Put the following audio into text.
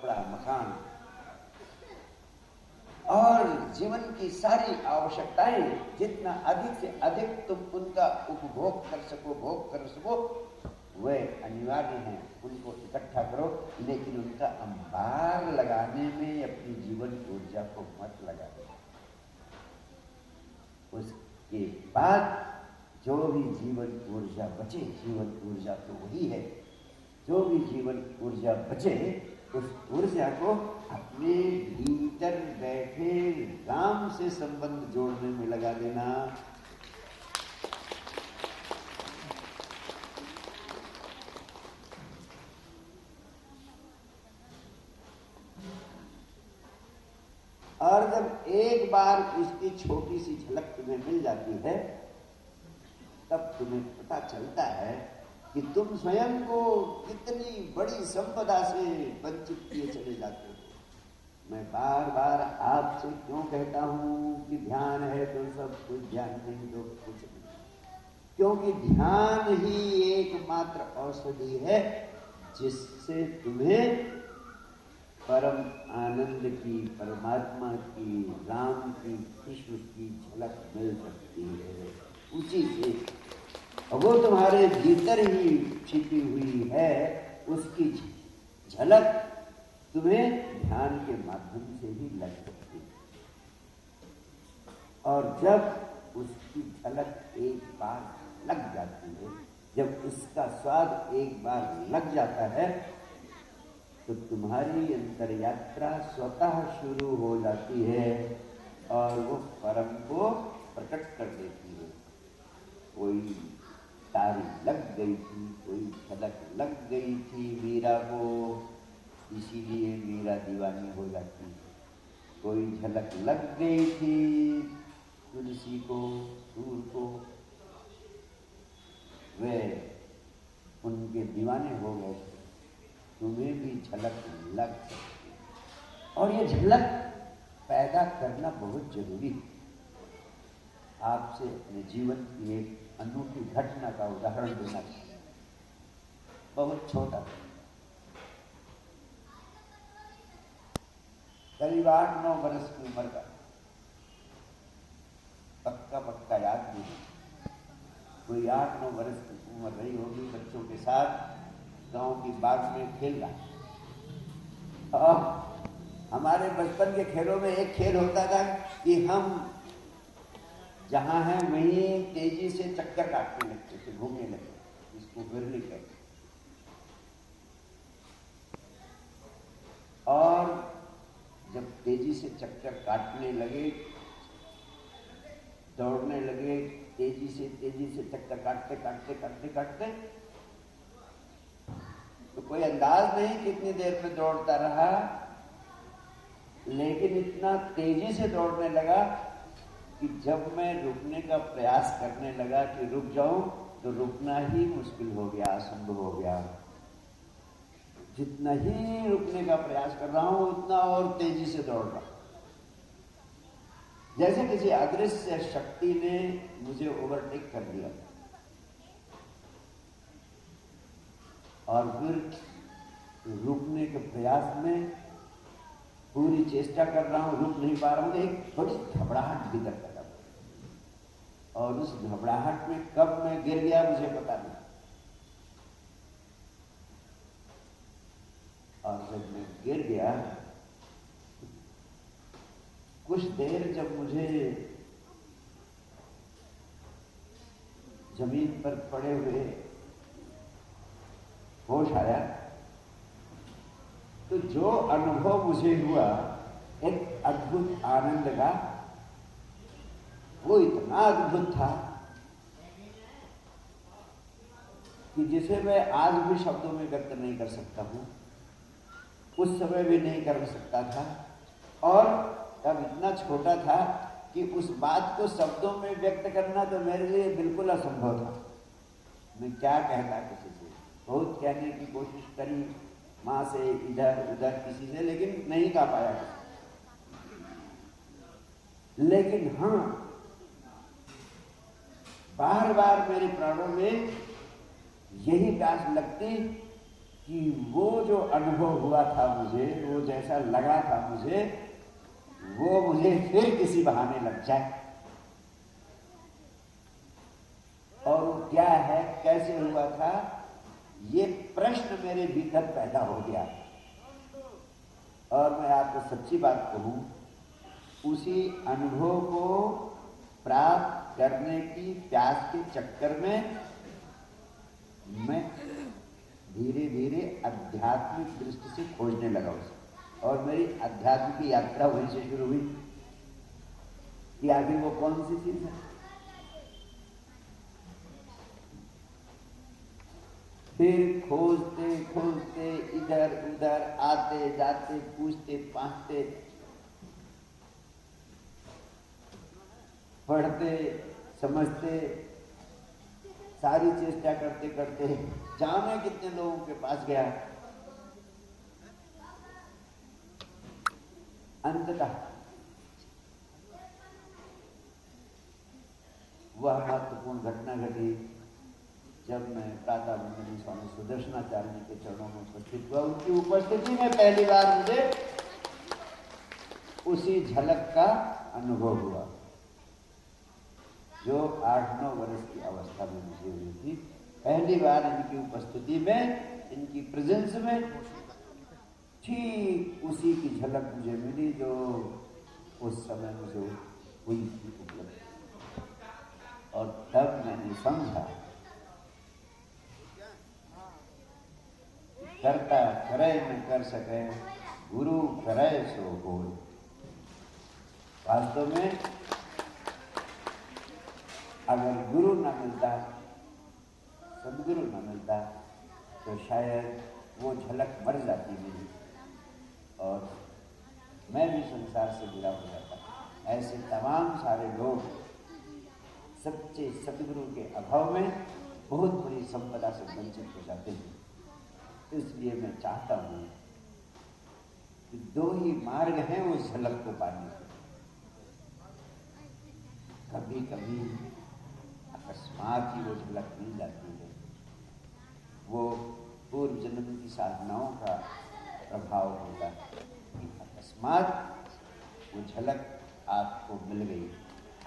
कपड़ा, मकान और जीवन की सारी आवश्यकताएं जितना अधिक से अधिक तुम उनका उपभोग कर सको, भोग कर सको, वे अनिवार्य हैं, उनको इकट्ठा करो, लेकिन उनका अंबार लगाने में अपनी जीवन ऊर्जा को मत लगा दो। उसके बाद जो भी जीवन ऊर्जा बचे, जीवन ऊर्जा तो वही है, जो भी जीवन ऊर्जा बचे उस ऊर्जा को अपने भीतर बैठे राम से संबंध जोड़ने में लगा देना। और जब एक बार उसकी छोटी सी झलक तुम्हें मिल जाती है, तब तुम्हें पता चलता है कि तुम स्वयं को कितनी बड़ी संपदा से वंचित किए चले जाते हो। मैं बार बार आपसे क्यों कहता हूं कि ध्यान है तो सब कुछ, ध्यान नहीं तो कुछ नहीं, क्योंकि ध्यान ही एकमात्र औषधि है जिससे तुम्हें परम आनंद की, परमात्मा की, राम की, कृष्ण की झलक मिल सकती है। उसी से वो तुम्हारे भीतर ही छिपी हुई है, उसकी झलक तुम्हें ध्यान के माध्यम से ही लग सकती है। और जब उसकी झलक एक बार लग जाती है, जब उसका स्वाद एक बार लग जाता है, तो तुम्हारी अंतर यात्रा स्वतः शुरू हो जाती है और वो परम को प्रकट कर देती है। कोई तारी लग गई थी, कोई झलक लग गई थी मीरा को, इसीलिए मीरा दीवानी हो जाती है। कोई झलक लग गई थी तुलसी को, सूर को, वे उनके दीवाने हो गए। तुम्हें भी झलक लग सकती है और ये झलक पैदा करना बहुत जरूरी है। आपसे अपने जीवन की एक अनूठी घटना का उदाहरण देना चाहिए, बहुत छोटा, करीब 8-9 वर्ष की उम्र का, पक्का याद नहीं, कोई 8-9 वर्ष की उम्र रही होगी, बच्चों के साथ गांव की बाग में खेल रहा। और हमारे बचपन के खेलों में एक खेल होता था कि हम जहां हैं वहीं तेजी से चक्कर काटने लगते थे, घूमने लगते, इसको विरली कहते। और जब तेजी से चक्कर काटने लगे, दौड़ने लगे, तेजी से चक्कर काटते तो कोई अंदाज नहीं कितनी देर में दौड़ता रहा, लेकिन इतना तेजी से दौड़ने लगा कि जब मैं रुकने का प्रयास करने लगा कि रुक जाऊं, तो रुकना ही मुश्किल हो गया, असंभव हो गया। जितना ही रुकने का प्रयास कर रहा हूं, उतना और तेजी से दौड़ रहा, जैसे किसी अदृश्य शक्ति ने मुझे ओवरटेक कर दिया। और फिर रुकने के प्रयास में पूरी चेष्टा कर रहा हूं, रुक नहीं पा रहा हूं, एक बड़ी घबराहट भीतर पैदा हुई। और उस घबराहट में कब मैं गिर गया मुझे पता नहीं। और जब मैं गिर गया, कुछ देर जब मुझे जमीन पर पड़े हुए होश आया, तो जो अनुभव मुझे हुआ एक अद्भुत आनंद का, वो इतना अद्भुत था कि जिसे मैं आज भी शब्दों में व्यक्त नहीं कर सकता हूं, उस समय भी नहीं कर सकता था। और तब इतना छोटा था कि उस बात को शब्दों में व्यक्त करना तो मेरे लिए बिल्कुल असंभव था। मैं क्या कहता किसी से, बहुत कहने की कोशिश करी, माँ से, इधर उधर किसी से, लेकिन नहीं कह पाया। लेकिन हाँ, बार बार मेरे प्राणों में यही प्यास लगती कि वो जो अनुभव हुआ था मुझे, वो जैसा लगा था मुझे, वो मुझे फिर किसी बहाने लग जाए। और वो क्या है, कैसे हुआ था, ये प्रश्न मेरे भीतर पैदा हो गया। और मैं आपको सच्ची बात कहूं, उसी अनुभव को प्राप्त करने की प्यास के चक्कर में मैं धीरे धीरे आध्यात्मिक दृष्टि से खोजने लगा उसे। और मेरी अध्यात्म की यात्रा वहीं से शुरू हुई कि आखिर वो कौन सी चीज है। फिर खोजते खोजते इधर उधर आते जाते, पूछते पाछते, पढ़ते समझते, सारी चेष्टा करते करते जाने कितने लोगों के पास गया। अंततः वह महत्वपूर्ण घटना घटी जब मैं प्रातः वंदनीय स्वामी सुदर्शनाचार्य जी के चरणों में उपस्थित हुआ। उनकी उपस्थिति में पहली बार मुझे उसी झलक का अनुभव हुआ जो 8-9 वर्ष की अवस्था में मुझे हुई थी। पहली बार इनकी उपस्थिति में, इनकी प्रेजेंस में ठीक उसी की झलक मुझे मिली जो उस समय मुझे हुई थी उपलब्ध। और तब मैंने समझा, करता करे न कर सके, गुरु करे सो होय। वास्तव में अगर गुरु न मिलता, सदगुरु न मिलता, तो शायद वो झलक मर जाती मेरी और मैं भी संसार से जुड़ा हो जाता। ऐसे तमाम सारे लोग सच्चे सदगुरु के अभाव में बहुत बड़ी संपदा से वंचित हो जाते हैं। इसलिए मैं चाहता हूं कि 2 ही मार्ग हैं उस झलक को पाने के। कभी कभी अकस्मात ही वो झलक मिल जाती है। वो पूर्व जन्म की साधनाओं का प्रभाव होता है कि अकस्मात वो झलक आपको मिल गई।